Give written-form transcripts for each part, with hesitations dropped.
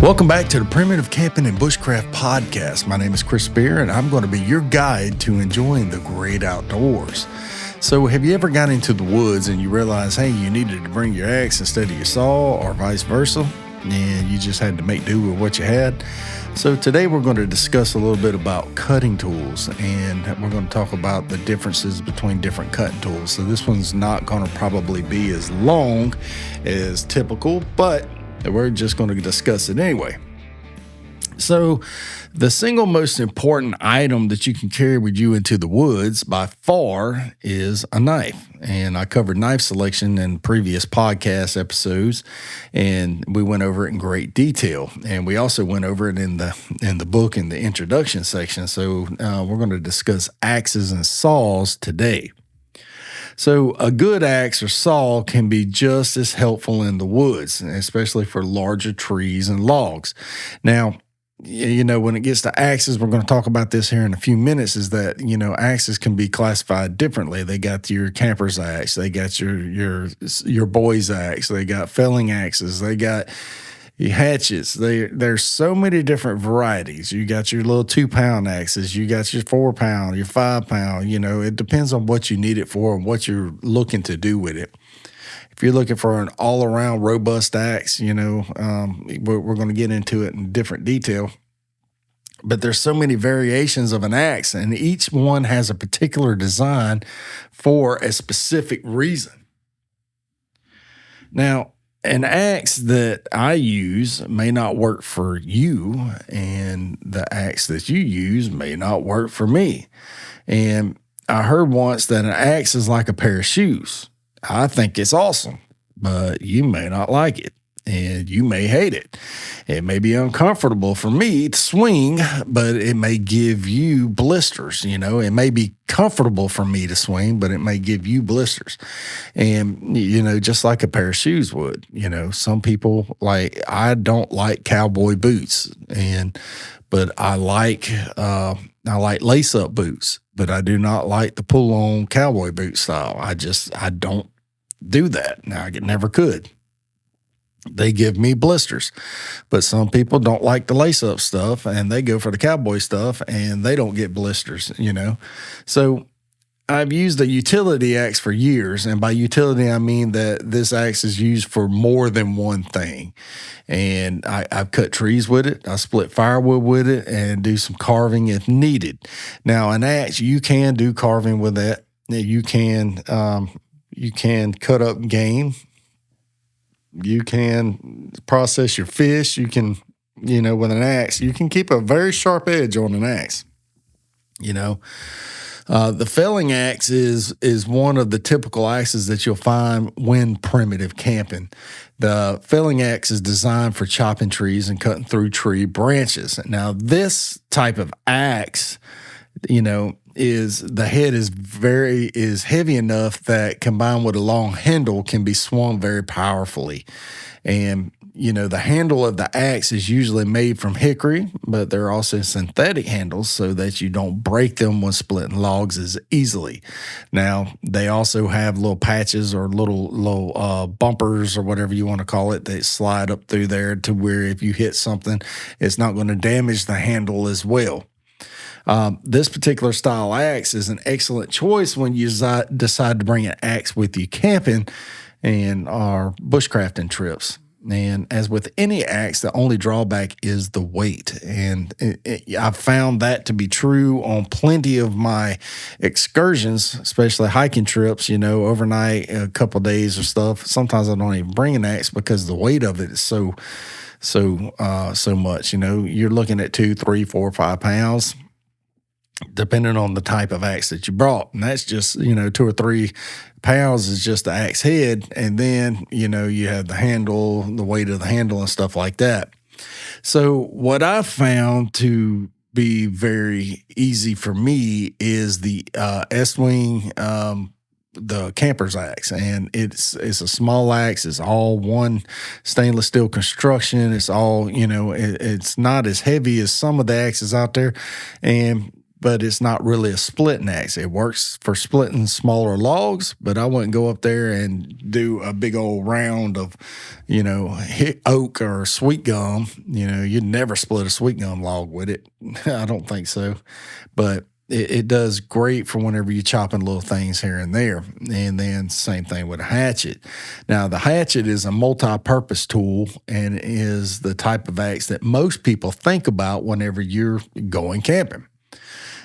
Welcome back to the Primitive Camping and Bushcraft podcast. My name is Speir, and I'm going to be your guide to enjoying the great outdoors. So have you ever got into the woods and you realize, hey, you needed to bring your axe instead of your saw or vice versa, and you just had to make do with what you had? So today we're going to discuss a little bit about cutting tools, and we're going to talk about the differences between different cutting tools. So this one's not going to probably be as long as typical, but we're just going to discuss it anyway. So the single most important item that you can carry with you into the woods by far is a knife. And I covered knife selection in previous podcast episodes, and we went over it in great detail. And we also went over it in the book in the introduction section. So we're going to discuss axes and saws today. So a good axe or saw can be just as helpful in the woods, especially for larger trees and logs. Now, you know, when it gets to axes, we're going to talk about this here in a few minutes, is that, you know, axes can be classified differently. They got your camper's axe, they got your boy's axe, they got felling axes, they got hatchets. There's so many different varieties. You got your little 2-pound axes, you got your 4-pound, your 5-pound. You know, it depends on what you need it for and what you're looking to do with it. If you're looking for an all-around robust axe, you know, we're going to get into it in different detail. But there's so many variations of an axe, and each one has a particular design for a specific reason. Now, an axe that I use may not work for you, and the axe that you use may not work for me. And I heard once that an axe is like a pair of shoes. I think it's awesome, but you may not like it, and you may hate it. It may be uncomfortable for me to swing, but it may give you blisters. You know, it may be comfortable for me to swing, but it may give you blisters. And, you know, just like a pair of shoes would, you know, some people, like, I don't like cowboy boots, but I like lace-up boots, but I do not like the pull-on cowboy boot style. I don't do that. Now, I never could. They give me blisters. But some people don't like the lace-up stuff, and they go for the cowboy stuff, and they don't get blisters, you know. So I've used a utility axe for years, and by utility, I mean that this axe is used for more than one thing. And I've cut trees with it, I split firewood with it, and do some carving if needed. Now, an axe, you can do carving with that. You can cut up game. You can process your fish. You can, you know, with an axe, you can keep a very sharp edge on an axe, you know. The felling axe is one of the typical axes that you'll find when primitive camping. The felling axe is designed for chopping trees and cutting through tree branches. Now, this type of axe, you know, the head is heavy enough that combined with a long handle can be swung very powerfully. And, you know, the handle of the axe is usually made from hickory, but there are also synthetic handles so that you don't break them when splitting logs as easily. Now, they also have little patches or little bumpers or whatever you want to call it that slide up through there to where if you hit something, it's not going to damage the handle as well. This particular style axe is an excellent choice when you decide to bring an axe with you camping and our bushcrafting trips. And as with any axe, the only drawback is the weight. And I've found that to be true on plenty of my excursions, especially hiking trips, you know, overnight, a couple of days or stuff. Sometimes I don't even bring an axe because the weight of it is so much. You know, you're looking at 2, 3, 4, 5 pounds, depending on the type of axe that you brought. And that's just, you know, 2 or 3 pounds is just the axe head. And then, you know, you have the handle, the weight of the handle and stuff like that. So what I found to be very easy for me is the S-Wing, the camper's axe. And it's a small axe. It's all one stainless steel construction. It's all, you know, it's not as heavy as some of the axes out there. And but it's not really a splitting axe. It works for splitting smaller logs, but I wouldn't go up there and do a big old round of, oak or sweet gum. You'd never split a sweet gum log with it. I don't think so. But it does great for whenever you're chopping little things here and there. And then same thing with a hatchet. Now, the hatchet is a multi-purpose tool and is the type of axe that most people think about whenever you're going camping.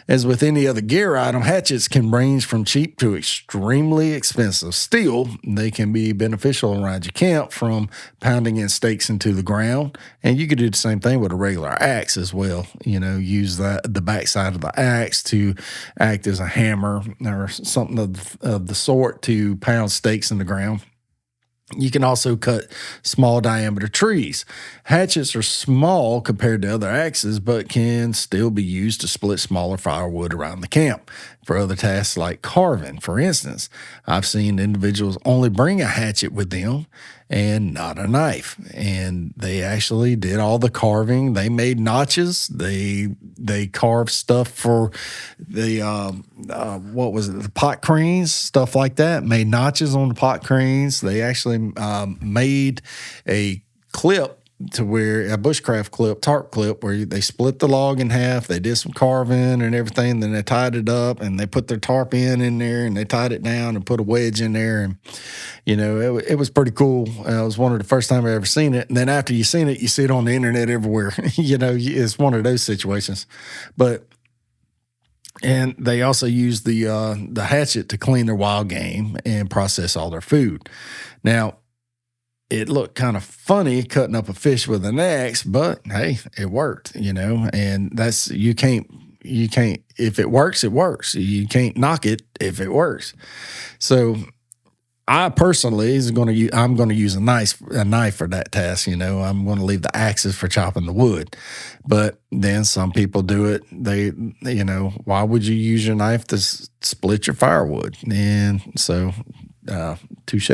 As with any other gear item, hatchets can range from cheap to extremely expensive. Still, they can be beneficial around your camp, from pounding in stakes into the ground. And you could do the same thing with a regular axe as well. Use the backside of the axe to act as a hammer or something of the sort to pound stakes in the ground. You can also cut small diameter trees. Hatchets are small compared to other axes, but can still be used to split smaller firewood around the camp for other tasks like carving. For instance, I've seen individuals only bring a hatchet with them and not a knife, and they actually did all the carving. They made notches. They carved stuff for the the pot cranes, stuff like that. Made notches on the pot cranes. They actually made a clip to where a bushcraft clip, tarp clip, where they split the log in half. They did some carving and everything. Then they tied it up and they put their tarp in there and they tied it down and put a wedge in there. And, it was pretty cool. It was one of the first time I ever seen it. And then after you seen it, you see it on the internet everywhere. It's one of those situations. And they also use the hatchet to clean their wild game and process all their food. Now, it looked kind of funny cutting up a fish with an axe, but hey, it worked, and you can't, if it works, it works. You can't knock it if it works. So I personally I'm going to use a knife for that task. I'm going to leave the axes for chopping the wood. But then some people do it. Why would you use your knife to split your firewood? And so, touche.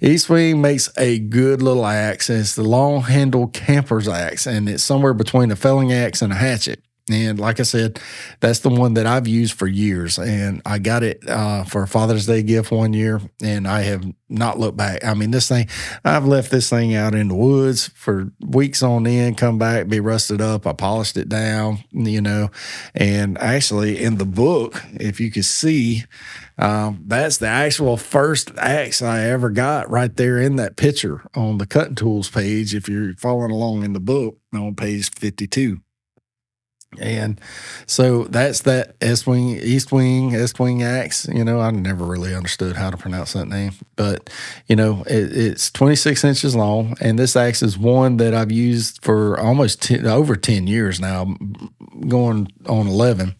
Eastwing makes a good little axe, and it's the long handle camper's axe, and it's somewhere between a felling axe and a hatchet. And like I said, that's the one that I've used for years. And I got it for a Father's Day gift one year, and I have not looked back. I mean, I've left this thing out in the woods for weeks on end, come back, be rusted up. I polished it down, and actually in the book, if you could see, that's the actual first axe I ever got right there in that picture on the cutting tools page. If you're following along in the book on page 52. And so that's that East Wing axe. I never really understood how to pronounce that name, but it's 26 inches long, and this axe is one that I've used for almost over 10 years now, going on 11.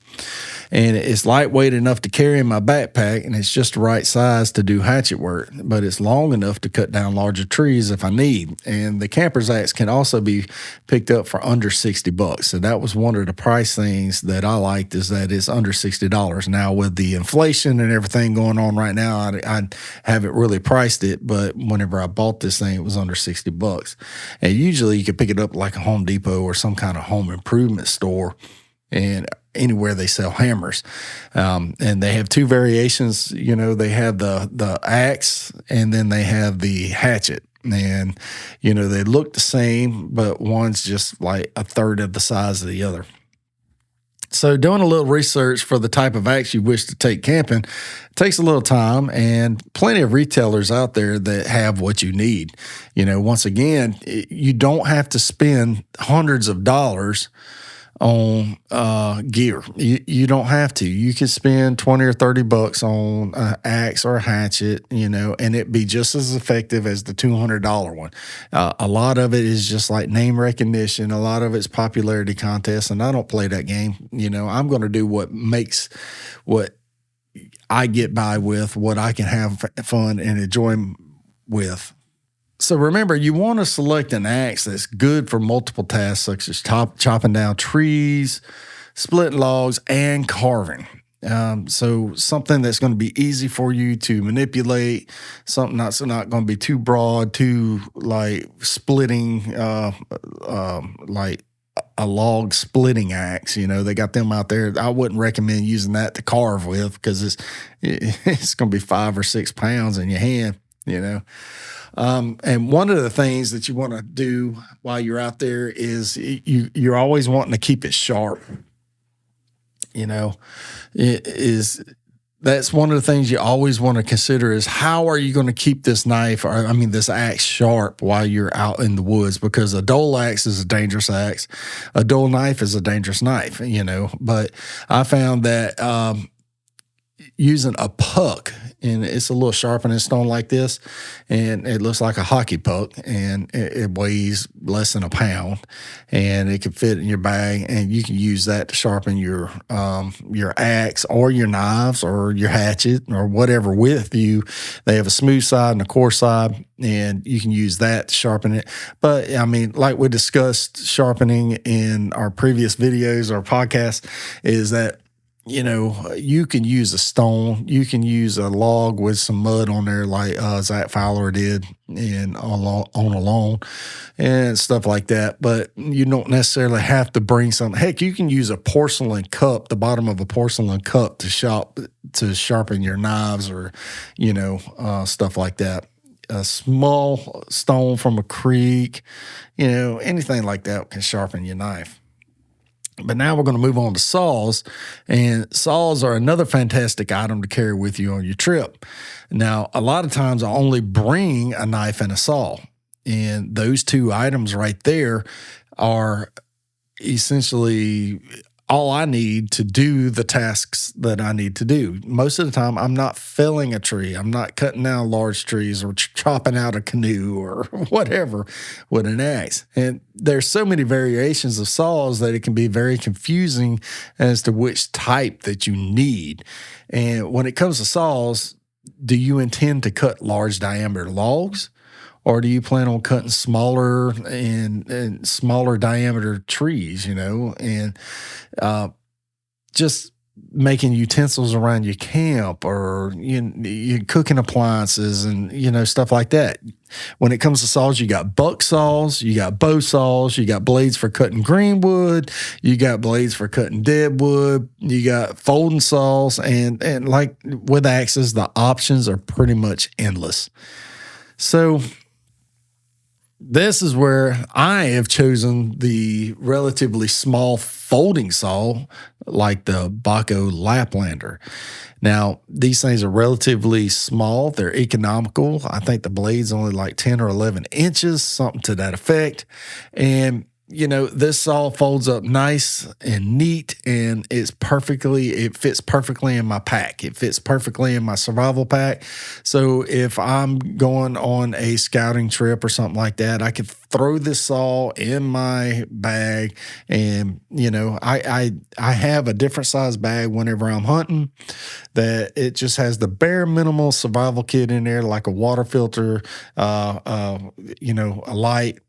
And it's lightweight enough to carry in my backpack, and it's just the right size to do hatchet work, but it's long enough to cut down larger trees if I need. And the camper's axe can also be picked up for under $60. So that was one of the price things that I liked, is that it's under $60. Now, with the inflation and everything going on right now, I haven't really priced it, but whenever I bought this thing, it was under $60. And usually you could pick it up like a Home Depot or some kind of home improvement store, and anywhere they sell hammers. And they have two variations. They have the axe, and then they have the hatchet. And, they look the same, but one's just like a third of the size of the other. So doing a little research for the type of axe you wish to take camping takes a little time, and plenty of retailers out there that have what you need. Once again, you don't have to spend hundreds of dollars on gear. You don't have to. You could spend $20 or $30 on an axe or a hatchet, and it be just as effective as the $200 one. A lot of it is just like name recognition. A lot of it's popularity contests, and I don't play that game. I'm going to do what I get by with, what I can have fun and enjoy with. So remember, you want to select an axe that's good for multiple tasks, such as chopping down trees, splitting logs, and carving. So something that's going to be easy for you to manipulate, something that's not going to be too broad, too like splitting, like a log splitting axe. They got them out there. I wouldn't recommend using that to carve with because it's going to be 5 or 6 pounds in your hand. And one of the things that you want to do while you're out there is you're always wanting to keep it sharp. That's one of the things you always want to consider is how are you going to keep this knife, this axe sharp while you're out in the woods? Because a dull axe is a dangerous axe. A dull knife is a dangerous knife, But I found that using a puck, and it's a little sharpening stone like this, and it looks like a hockey puck, and it weighs less than a pound, and it can fit in your bag, and you can use that to sharpen your axe or your knives or your hatchet or whatever with you. They have a smooth side and a coarse side, and you can use that to sharpen it. But like we discussed sharpening in our previous videos or podcasts, is that you can use a stone, you can use a log with some mud on there, like Zach Fowler did on a lawn and stuff like that. But you don't necessarily have to bring something. Heck, you can use a porcelain cup, the bottom of a porcelain cup, to sharpen your knives or stuff like that. A small stone from a creek, anything like that can sharpen your knife. But now we're going to move on to saws, and saws are another fantastic item to carry with you on your trip. Now, a lot of times I only bring a knife and a saw, and those two items right there are essentially all I need to do the tasks that I need to do. Most of the time, I'm not felling a tree. I'm not cutting down large trees or chopping out a canoe or whatever with an axe. And there's so many variations of saws that it can be very confusing as to which type that you need. And when it comes to saws, do you intend to cut large diameter logs? Or do you plan on cutting smaller and smaller diameter trees, and just making utensils around your camp or your cooking appliances and, stuff like that? When it comes to saws, you got buck saws, you got bow saws, you got blades for cutting greenwood, you got blades for cutting deadwood, you got folding saws, and like with axes, the options are pretty much endless. So this is where I have chosen the relatively small folding saw, like the Baco Laplander. Now, these things are relatively small. They're economical. I think the blade's only like 10 or 11 inches, something to that effect. And this saw folds up nice and neat, and it fits perfectly in my pack. It fits perfectly in my survival pack. So if I'm going on a scouting trip or something like that, I could throw this saw in my bag, and I have a different size bag whenever I'm hunting that it just has the bare minimal survival kit in there, like a water filter, a light,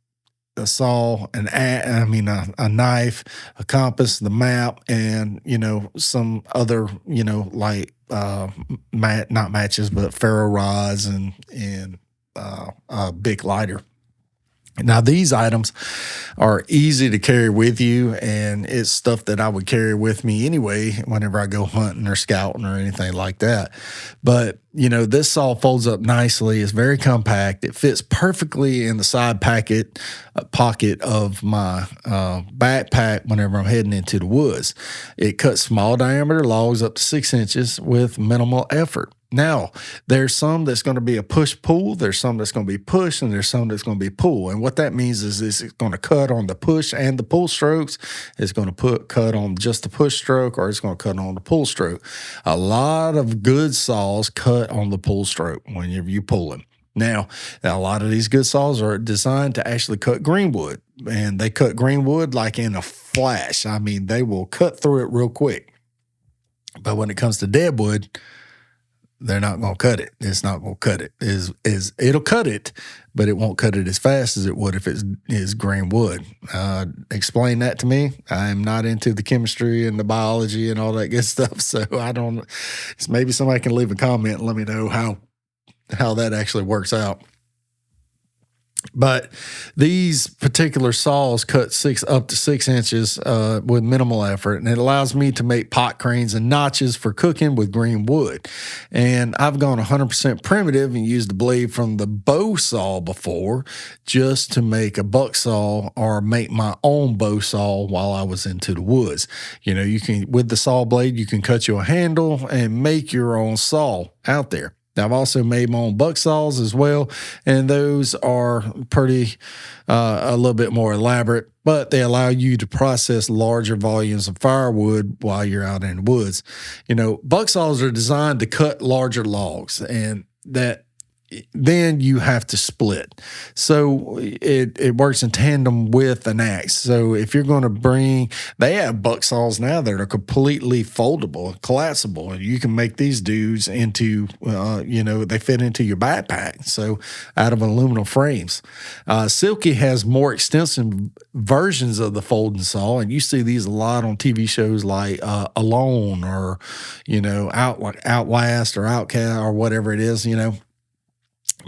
a saw, a knife, a compass, the map, and some other like not matches but ferro rods and a big lighter. Now, these items are easy to carry with you, and it's stuff that I would carry with me anyway whenever I go hunting or scouting or anything like that. But, this saw folds up nicely. It's very compact. It fits perfectly in the side pocket of my backpack whenever I'm heading into the woods. It cuts small diameter logs up to 6 inches with minimal effort. Now, there's some that's going to be a push-pull, there's some that's going to be push, and there's some that's going to be pull. And what that means is it's going to cut on the push and the pull strokes. It's going to cut on just the push stroke, or it's going to cut on the pull stroke. A lot of good saws cut on the pull stroke whenever you pull them. Now, a lot of these good saws are designed to actually cut greenwood, and they cut greenwood like in a flash. They will cut through it real quick. But when it comes to deadwood, they're not going to cut it. It's not going to cut it. It'll cut it, but it won't cut it as fast as it would if it is green wood. Explain that to me. I'm not into the chemistry and the biology and all that good stuff, so I don't. Maybe somebody can leave a comment and let me know how that actually works out. But these particular saws cut up to 6 inches with minimal effort, and it allows me to make pot cranes and notches for cooking with green wood. And I've gone 100% primitive and used the blade from the bow saw before, just to make a buck saw or make my own bow saw while I was into the woods. You can, with the saw blade, you can cut you a handle and make your own saw out there. I've also made my own buck saws as well, and those are pretty a little bit more elaborate, but they allow you to process larger volumes of firewood while you're out in the woods. Buck saws are designed to cut larger logs, and then you have to split. So it works in tandem with an axe. So if you're going to they have buck saws now that are completely foldable, collapsible, and you can make these dudes into, they fit into your backpack. So out of aluminum frames. Silky has more extensive versions of the folding saw, and you see these a lot on TV shows like Alone or, Outlast or Outcast or whatever it is,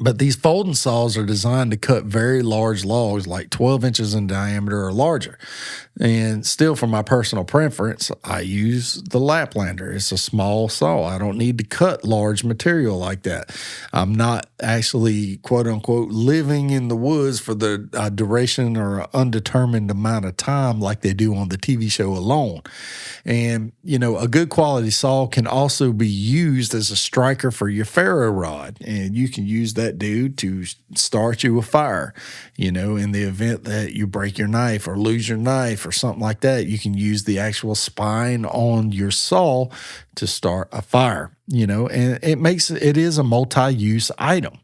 But these folding saws are designed to cut very large logs, like 12 inches in diameter or larger. And still, for my personal preference, I use the Laplander. It's a small saw. I don't need to cut large material like that. I'm not actually, quote unquote, living in the woods for the duration or undetermined amount of time like they do on the TV show Alone. And, a good quality saw can also be used as a striker for your ferro rod. And you can use that dude to start you a fire. In the event that you break your knife or lose your knife or something like that, you can use the actual spine on your saw to start a fire. And it is a multi-use item.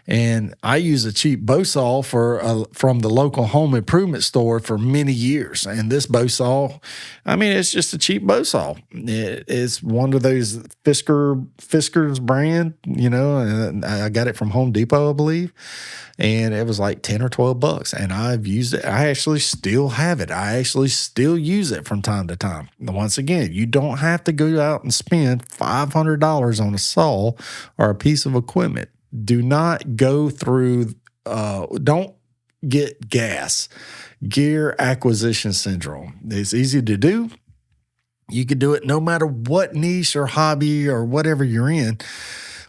And I use a cheap bow saw from the local home improvement store for many years. And this bow saw, it's just a cheap bow saw. It's one of those Fisker's brand, and I got it from Home Depot, I believe. And it was like 10 or 12 bucks. And I've used it. I actually still have it. I actually still use it from time to time. And once again, you don't have to go out and spend $500 on a saw or a piece of equipment. Do not go through, don't get gear acquisition syndrome. It's easy to do. You can do it no matter what niche or hobby or whatever you're in.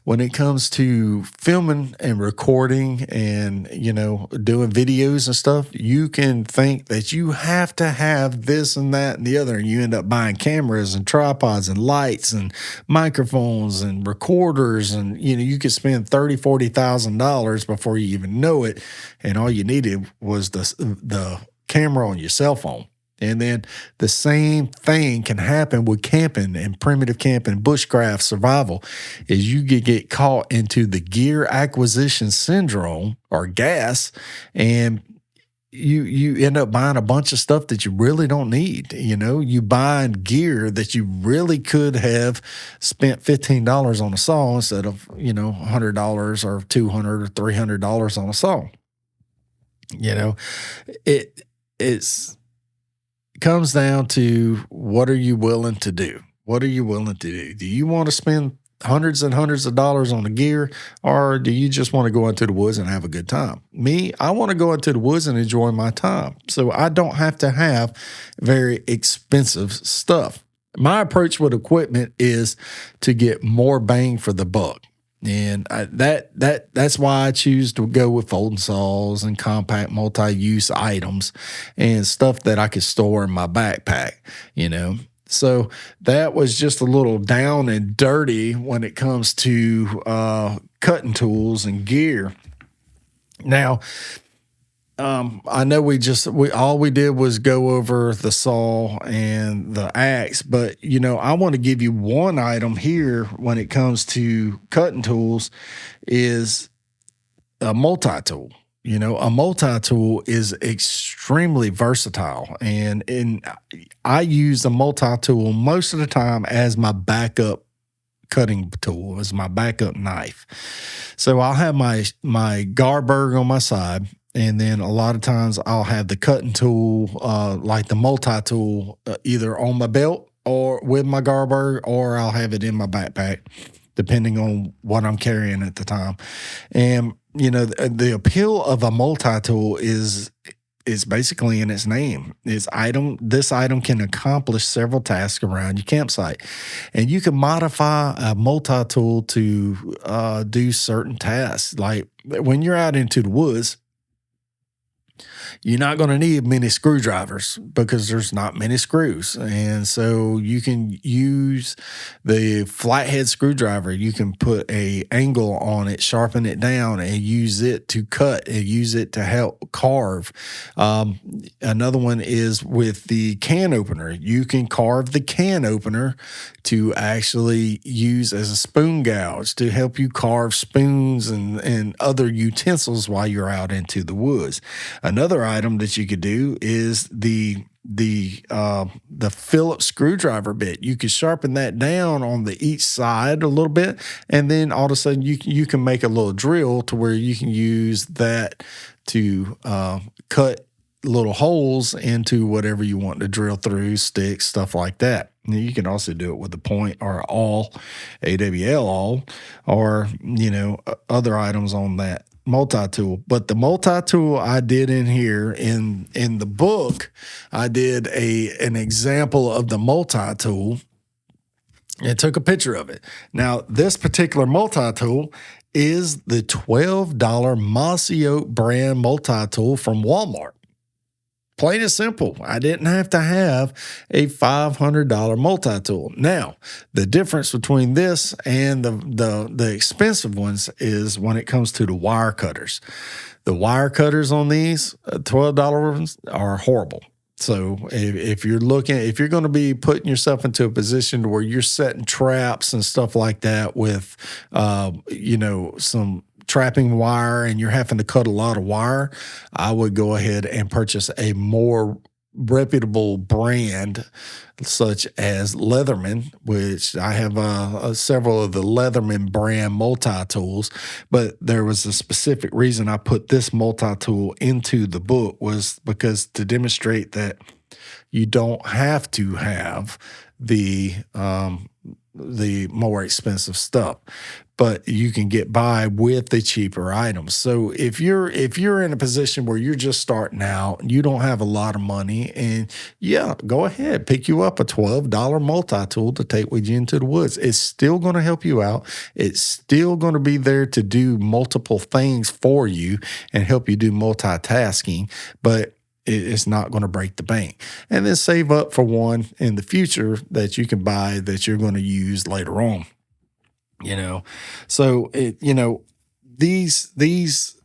When it comes to filming and recording and, doing videos and stuff, you can think that you have to have this and that and the other, and you end up buying cameras and tripods and lights and microphones and recorders, and, you could spend $30,000, $40,000 before you even know it, and all you needed was the camera on your cell phone. And then the same thing can happen with camping and primitive camping, bushcraft, survival, is you get caught into the gear acquisition syndrome or gas, and you end up buying a bunch of stuff that you really don't need. You buying gear that you really could have spent $15 on a saw instead of, $100 or $200 or $300 on a saw. It's comes down to, what are you willing to do? What are you willing to do? Do you want to spend hundreds and hundreds of dollars on the gear, or do you just want to go into the woods and have a good time? Me, I want to go into the woods and enjoy my time. So I don't have to have very expensive stuff. My approach with equipment is to get more bang for the buck. And that's why I choose to go with folding saws and compact multi-use items and stuff that I could store in my backpack, So that was just a little down and dirty when it comes to cutting tools and gear. Now, I know all we did was go over the saw and the axe, but I want to give you one item here when it comes to cutting tools is a multi-tool. A multi-tool is extremely versatile, and I use the multi-tool most of the time as my backup cutting tool, as my backup knife. So I'll have my Garberg on my side. And then a lot of times I'll have the cutting tool, like the multi-tool, either on my belt or with my Garberg, or I'll have it in my backpack. depending on what I'm carrying at the time. And, the appeal of a multi-tool is basically in its name. This item can accomplish several tasks around your campsite. And you can modify a multi-tool to do certain tasks. Like when you're out into the woods, you're not going to need many screwdrivers because there's not many screws. And so you can use the flathead screwdriver. You can put a angle on it, sharpen it down, and use it to cut and use it to help carve. Another one is with the can opener. You can carve the can opener to actually use as a spoon gouge to help you carve spoons and other utensils while you're out into the woods. Another item that you could do is the Phillips screwdriver bit. You could sharpen that down on each side a little bit, and then all of a sudden you can make a little drill to where you can use that to cut little holes into whatever you want to drill through, sticks, stuff like that. And you can also do it with a point or awl, AWL awl, or other items on that multi-tool. But the multi-tool I did in here in the book, I did an example of the multi-tool and took a picture of it. Now, this particular multi-tool is the $12 Mossy Oak brand multi-tool from Walmart. Plain and simple. I didn't have to have a $500 multi-tool. Now, the difference between this and the expensive ones is when it comes to the wire cutters. The wire cutters on these $12 ones are horrible. So if you're going to be putting yourself into a position where you're setting traps and stuff like that with, some trapping wire and you're having to cut a lot of wire, I would go ahead and purchase a more reputable brand such as Leatherman, which I have several of the Leatherman brand multi-tools, but there was a specific reason I put this multi-tool into the book was because to demonstrate that you don't have to have the more expensive stuff, but you can get by with the cheaper items. So if you're in a position where you're just starting out, you don't have a lot of money, and go ahead, pick you up a $12 multi-tool to take with you into the woods. It's still going to help you out. It's still going to be there to do multiple things for you and help you do multitasking, but it's not going to break the bank. And then save up for one in the future that you can buy that you're going to use later on. So these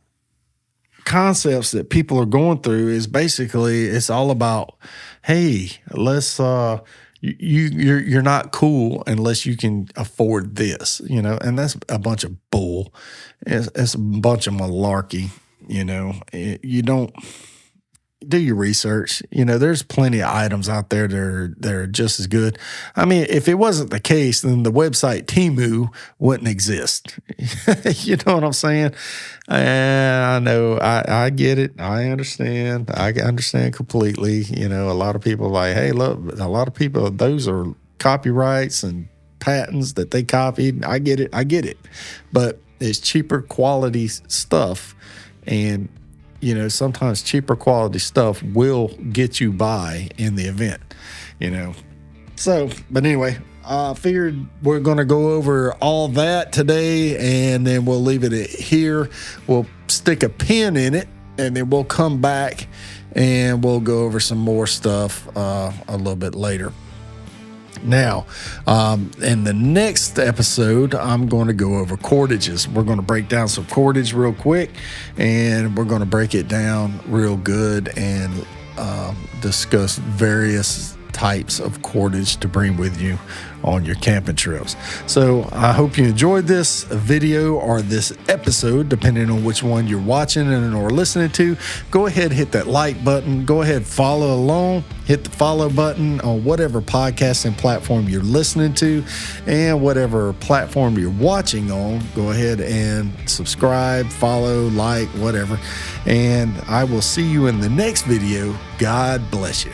concepts that people are going through is basically, it's all about, hey, let's you're not cool unless you can afford this, and that's a bunch of bull. It's a bunch of malarkey. You don't do your research. There's plenty of items out there that are just as good. I mean, if it wasn't the case, then the website Temu wouldn't exist. You know what I'm saying? I know. I get it. I understand. I understand completely. A lot of people are like, hey, look, a lot of people, those are copyrights and patents that they copied. I get it. But it's cheaper quality stuff, and sometimes cheaper quality stuff will get you by in the event, So, but anyway, I figured we're going to go over all that today, and then we'll leave it here. We'll stick a pin in it, and then we'll come back and we'll go over some more stuff a little bit later. Now, in the next episode, I'm going to go over cordages. We're going to break down some cordage real quick, and we're going to break it down real good and discuss various types of cordage to bring with you on your camping trips. So I hope you enjoyed this video or this episode, depending on which one you're watching and or listening to. Go ahead, hit that like button. Go ahead, follow along. Hit the follow button on whatever podcasting platform you're listening to, and whatever platform you're watching on. Go ahead and subscribe, follow, like, whatever. And I will see you in the next video. God bless you.